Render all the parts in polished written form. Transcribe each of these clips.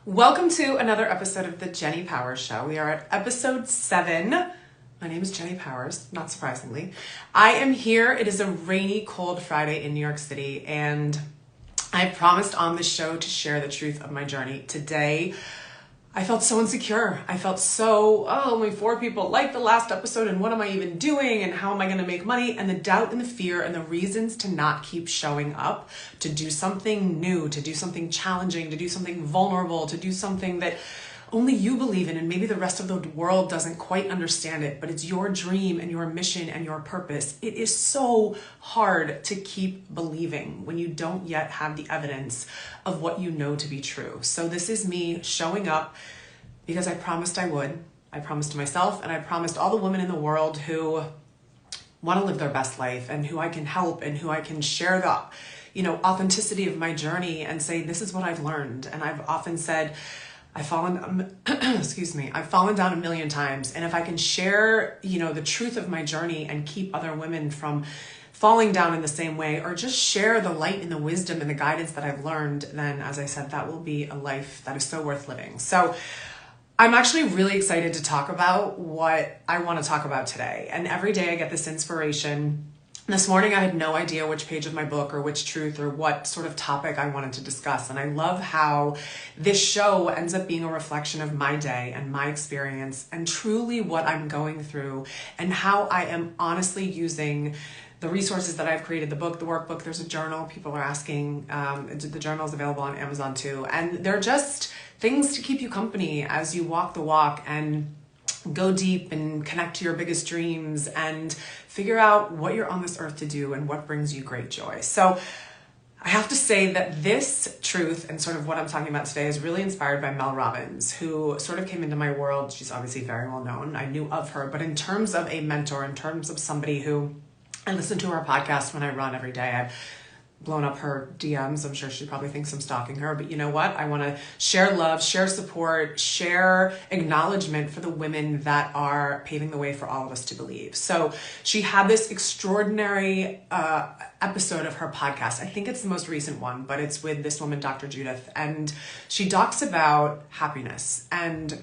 Welcome to another episode of the Jenny Powers Show. We are at episode 7. My name is Jenny Powers, not surprisingly. I am here. It is a rainy, cold Friday in New York City, and I promised on this show to share the truth of my journey. Today, I felt so insecure. I felt so, only 4 people liked the last episode, and what am I even doing, and how am I going to make money? And the doubt and the fear and the reasons to not keep showing up, to do something new, to do something challenging, to do something vulnerable, to do something that only you believe in, and maybe the rest of the world doesn't quite understand it, but it's your dream and your mission and your purpose. It is so hard to keep believing when you don't yet have the evidence of what you know to be true. So this is me showing up because I promised I would. I promised to myself, and I promised all the women in the world who want to live their best life and who I can help and who I can share the, authenticity of my journey and say, this is what I've learned. And I've often said, I've fallen down a million times. And if I can share, the truth of my journey and keep other women from falling down in the same way, or just share the light and the wisdom and the guidance that I've learned, then as I said, that will be a life that is so worth living. So I'm actually really excited to talk about what I want to talk about today. And every day I get this inspiration. This morning I had no idea which page of my book or which truth or what sort of topic I wanted to discuss. And I love how this show ends up being a reflection of my day and my experience and truly what I'm going through and how I am honestly using the resources that I've created, the book, the workbook. There's a journal. People are asking. The journal is available on Amazon too. And they're just things to keep you company as you walk the walk and go deep and connect to your biggest dreams and figure out what you're on this earth to do and what brings you great joy. So I have to say that this truth and sort of what I'm talking about today is really inspired by Mel Robbins, who sort of came into my world. She's obviously very well known. I knew of her, but in terms of a mentor, in terms of somebody who I listen to her podcast when I run every day, I've blown up her DMs. I'm sure she probably thinks I'm stalking her, but you know what? I want to share love, share support, share acknowledgement for the women that are paving the way for all of us to believe. So she had this extraordinary episode of her podcast. I think it's the most recent one, but it's with this woman, Dr. Judith, and she talks about happiness. And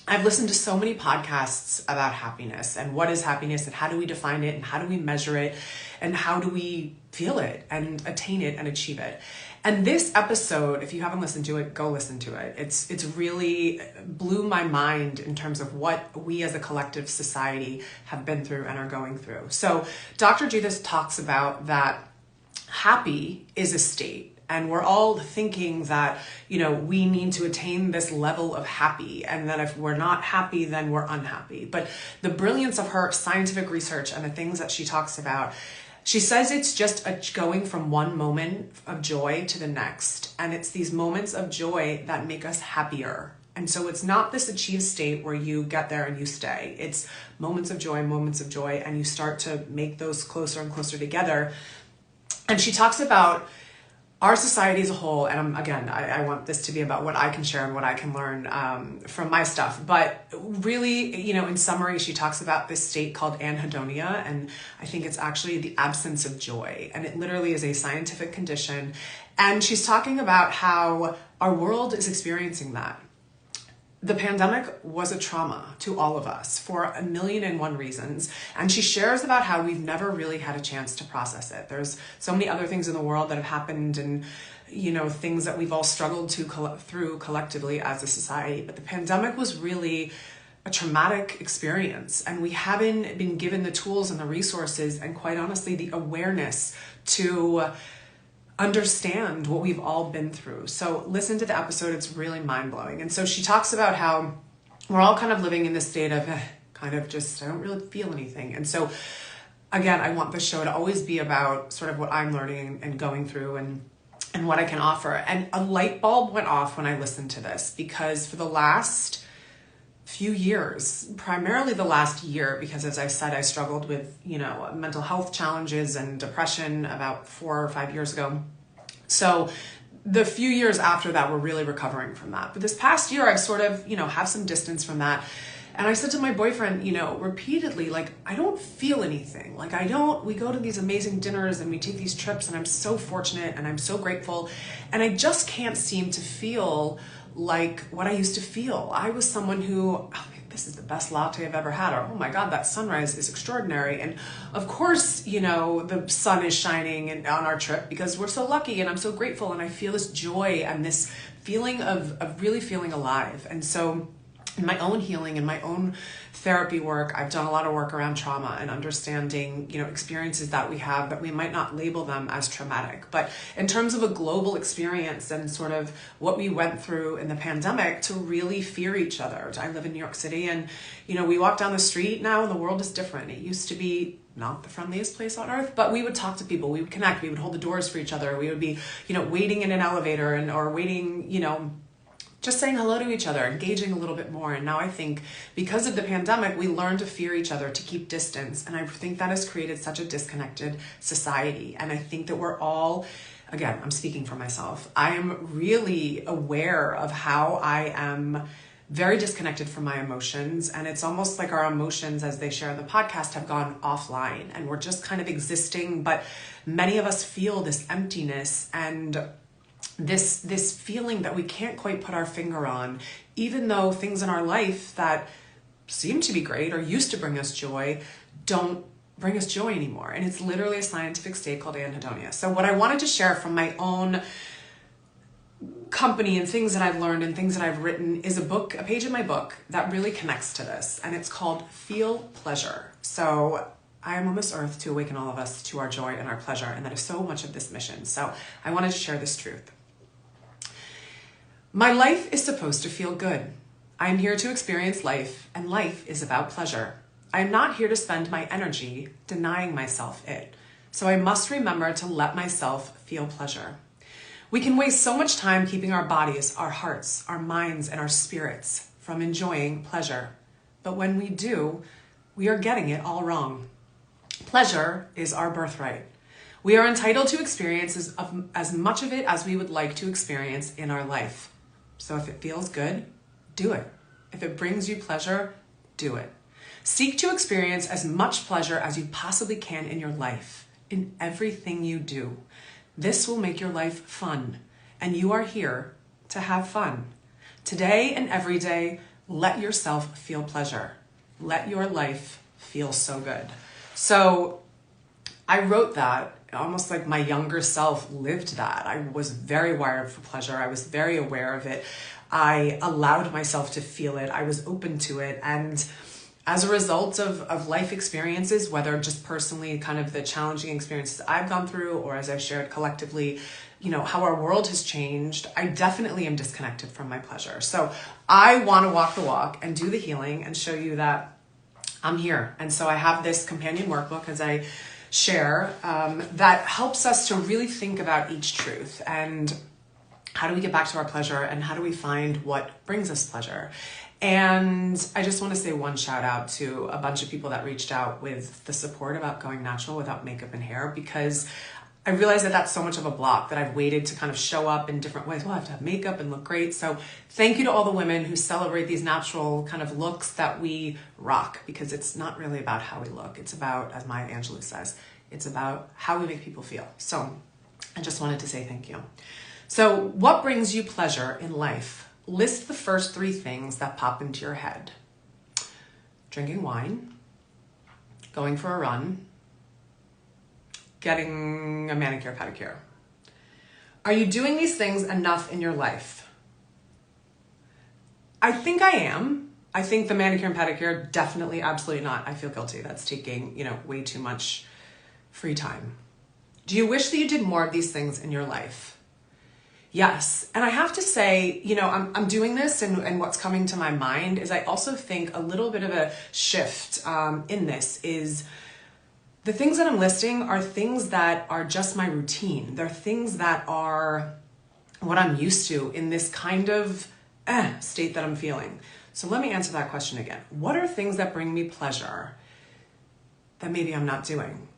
I've listened to so many podcasts about happiness and what is happiness and how do we define it and how do we measure it and how do we feel it and attain it and achieve it. And this episode, if you haven't listened to it, go listen to it. It's really blew my mind in terms of what we as a collective society have been through and are going through. So Dr. Judith talks about that happy is a state. And we're all thinking that, we need to attain this level of happy, and that if we're not happy, then we're unhappy. But the brilliance of her scientific research and the things that she talks about, she says it's just going from one moment of joy to the next. And it's these moments of joy that make us happier. And so it's not this achieved state where you get there and you stay. It's moments of joy, and you start to make those closer and closer together. And she talks about our society as a whole, and I want this to be about what I can share and what I can learn from my stuff. But really, in summary, she talks about this state called anhedonia, and I think it's actually the absence of joy. And it literally is a scientific condition. And she's talking about how our world is experiencing that. The pandemic was a trauma to all of us for 1,000,001 reasons. And she shares about how we've never really had a chance to process it. There's so many other things in the world that have happened and, things that we've all struggled through collectively as a society. But the pandemic was really a traumatic experience. And we haven't been given the tools and the resources and, quite honestly, the awareness to understand what we've all been through. So listen to the episode. It's really mind-blowing. And so she talks about how we're all kind of living in this state of I don't really feel anything. And so again, I want the show to always be about sort of what I'm learning and going through and what I can offer. And a light bulb went off when I listened to this, because for the last few years, primarily the last year, because as I said, I struggled with, mental health challenges and depression about 4 or 5 years ago. So the few years after that, we're really recovering from that. But this past year, I've sort of, have some distance from that. And I said to my boyfriend, repeatedly, like, I don't feel anything. Like, we go to these amazing dinners and we take these trips and I'm so fortunate and I'm so grateful. And I just can't seem to feel like what I used to feel. I was someone who, this is the best latte I've ever had, or oh my God, that sunrise is extraordinary. And of course, the sun is shining on our trip because we're so lucky and I'm so grateful. And I feel this joy and this feeling of really feeling alive. And so in my own healing and my own therapy work, I've done a lot of work around trauma and understanding, experiences that we have that we might not label them as traumatic. But in terms of a global experience and sort of what we went through in the pandemic to really fear each other. I live in New York City and, we walk down the street now and the world is different. It used to be not the friendliest place on earth, but we would talk to people, we would connect, we would hold the doors for each other. We would be, waiting in an elevator or waiting, just saying hello to each other, engaging a little bit more. And now I think because of the pandemic, we learned to fear each other, to keep distance. And I think that has created such a disconnected society. And I think that we're all, again, I'm speaking for myself, I am really aware of how I am very disconnected from my emotions. And it's almost like our emotions, as they share in the podcast, have gone offline and we're just kind of existing. But many of us feel this emptiness and this feeling that we can't quite put our finger on, even though things in our life that seem to be great or used to bring us joy don't bring us joy anymore. And it's literally a scientific state called anhedonia. So what I wanted to share from my own company and things that I've learned and things that I've written is a page in my book that really connects to this. And it's called Feel Pleasure. So I am on this earth to awaken all of us to our joy and our pleasure. And that is so much of this mission. So I wanted to share this truth. My life is supposed to feel good. I am here to experience life, and life is about pleasure. I am not here to spend my energy denying myself it. So I must remember to let myself feel pleasure. We can waste so much time keeping our bodies, our hearts, our minds, and our spirits from enjoying pleasure. But when we do, we are getting it all wrong. Pleasure is our birthright. We are entitled to experience as much of it as we would like to experience in our life. So if it feels good, do it. If it brings you pleasure, do it. Seek to experience as much pleasure as you possibly can in your life, in everything you do. This will make your life fun, and you are here to have fun. Today and every day, let yourself feel pleasure. Let your life feel so good. So I wrote that almost like my younger self lived that. I was very wired for pleasure. I was very aware of it. I allowed myself to feel it. I was open to it. And as a result of life experiences, whether just personally kind of the challenging experiences I've gone through, or as I've shared collectively, how our world has changed, I definitely am disconnected from my pleasure. So I want to walk the walk and do the healing and show you that I'm here. And so I have this companion workbook, as I share, that helps us to really think about each truth and how do we get back to our pleasure and how do we find what brings us pleasure. And I just want to say one shout out to a bunch of people that reached out with the support about going natural without makeup and hair, because I realized that that's so much of a block that I've waited to kind of show up in different ways. Well, I have to have makeup and look great. So thank you to all the women who celebrate these natural kind of looks that we rock, because it's not really about how we look. It's about, as Maya Angelou says, it's about how we make people feel. So I just wanted to say thank you. So what brings you pleasure in life? List the first 3 things that pop into your head. Drinking wine, going for a run, getting a manicure, pedicure. Are you doing these things enough in your life? I think I am. I think the manicure and pedicure, definitely, absolutely not. I feel guilty. That's taking, way too much free time. Do you wish that you did more of these things in your life? Yes. And I have to say, I'm doing this, and what's coming to my mind is I also think a little bit of a shift in this is the things that I'm listing are things that are just my routine. They're things that are what I'm used to in this kind of state that I'm feeling. So let me answer that question again. What are things that bring me pleasure that maybe I'm not doing?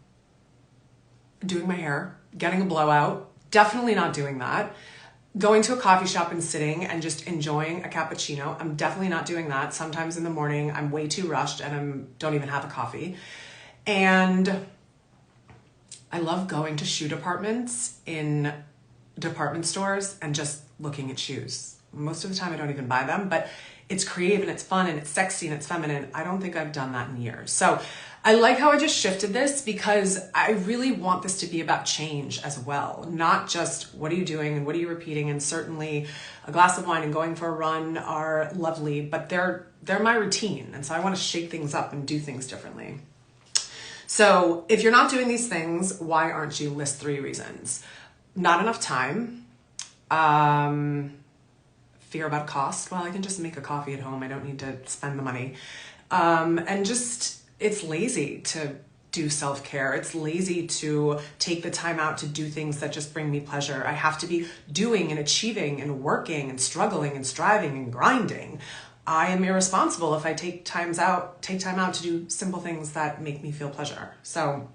Doing my hair, getting a blowout, definitely not doing that. going to a coffee shop and sitting and just enjoying a cappuccino. I'm definitely not doing that. Sometimes in the morning, I'm way too rushed and don't even have a coffee. And I love going to shoe departments in department stores and just looking at shoes. Most of the time I don't even buy them, but it's creative and it's fun and it's sexy and it's feminine. I don't think I've done that in years. So I like how I just shifted this because I really want this to be about change as well. Not just what are you doing and what are you repeating, and certainly a glass of wine and going for a run are lovely, but they're my routine. And so I want to shake things up and do things differently. So if you're not doing these things, why aren't you? List 3 reasons. Not enough time. Fear about cost. Well, I can just make a coffee at home. I don't need to spend the money. And just, it's lazy to do self-care. It's lazy to take the time out to do things that just bring me pleasure. I have to be doing and achieving and working and struggling and striving and grinding. I am irresponsible if I take time out to do simple things that make me feel pleasure. So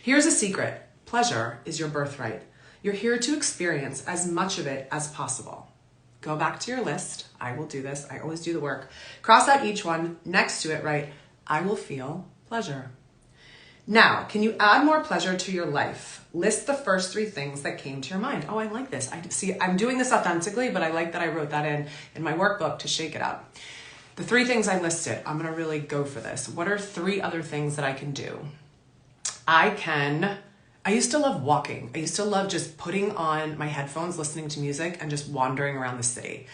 here's a secret. Pleasure is your birthright. You're here to experience as much of it as possible. Go back to your list. I will do this. I always do the work. Cross out each one. Next to it, write, I will feel pleasure. Now, can you add more pleasure to your life? List the first 3 things that came to your mind. Oh, I like this. I'm doing this authentically, but I like that I wrote that in my workbook to shake it up. The 3 things I listed, I'm going to really go for this. What are 3 other things that I can do? I used to love walking. I used to love just putting on my headphones, listening to music, and just wandering around the city.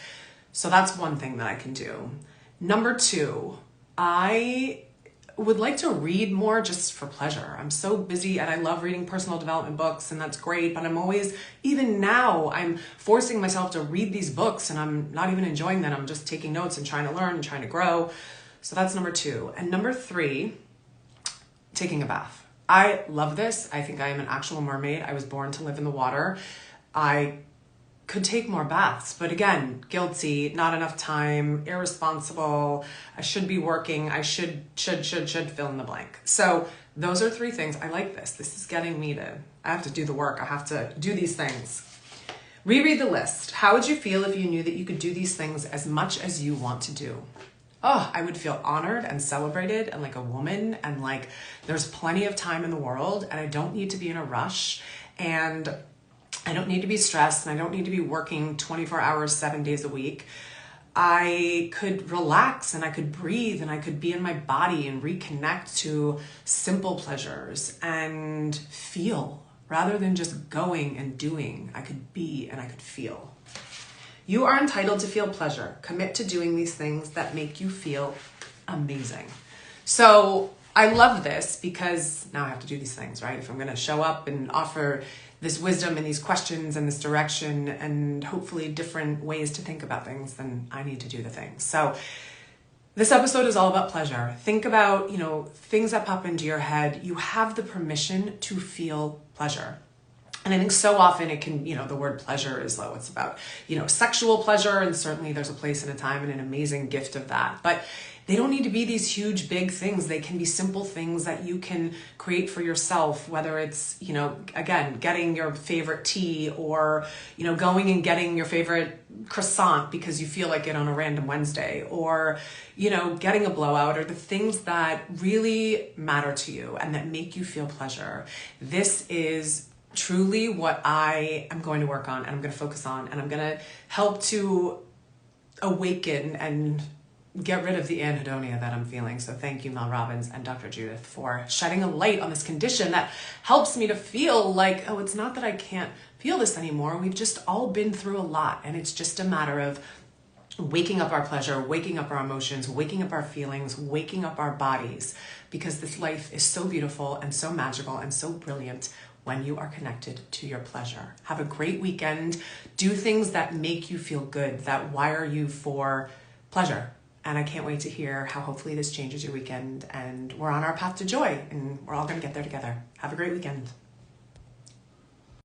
So that's one thing that I can do. Number 2, I would like to read more just for pleasure. I'm so busy and I love reading personal development books, and that's great, but I'm always, even now, I'm forcing myself to read these books and I'm not even enjoying them. I'm just taking notes and trying to learn and trying to grow. So that's number 2. And number 3, taking a bath. I love this. I think I am an actual mermaid. I was born to live in the water. I could take more baths, but again, guilty, not enough time, irresponsible. I should be working. I should fill in the blank. So those are 3 things. I like this. This is getting me I have to do the work. I have to do these things. Reread the list. How would you feel if you knew that you could do these things as much as you want to do? Oh, I would feel honored and celebrated and like a woman, and like there's plenty of time in the world and I don't need to be in a rush, and I don't need to be stressed, and I don't need to be working 24 hours, 7 days a week. I could relax and I could breathe and I could be in my body and reconnect to simple pleasures and feel rather than just going and doing. I could be and I could feel. You are entitled to feel pleasure. Commit to doing these things that make you feel amazing. So I love this because now I have to do these things, right? If I'm going to show up and offer this wisdom and these questions and this direction and hopefully different ways to think about things, then I need to do the things. So this episode is all about pleasure. Think about, things that pop into your head. You have the permission to feel pleasure. And I think so often it can, the word pleasure is it's about, sexual pleasure. And certainly there's a place and a time and an amazing gift of that. But they don't need to be these huge, big things. They can be simple things that you can create for yourself, whether it's, again, getting your favorite tea or, going and getting your favorite croissant because you feel like it on a random Wednesday, or, getting a blowout, or the things that really matter to you and that make you feel pleasure. This is truly what I am going to work on and I'm going to focus on, and I'm going to help to awaken and get rid of the anhedonia that I'm feeling. So thank you, Mel Robbins and Dr. Judith, for shedding a light on this condition that helps me to feel like, oh, it's not that I can't feel this anymore. We've just all been through a lot, and it's just a matter of waking up our pleasure, waking up our emotions, waking up our feelings, waking up our bodies, because this life is so beautiful and so magical and so brilliant when you are connected to your pleasure. Have a great weekend. Do things that make you feel good, that wire you for pleasure. And I can't wait to hear how hopefully this changes your weekend, and we're on our path to joy, and we're all going to get there together. Have a great weekend.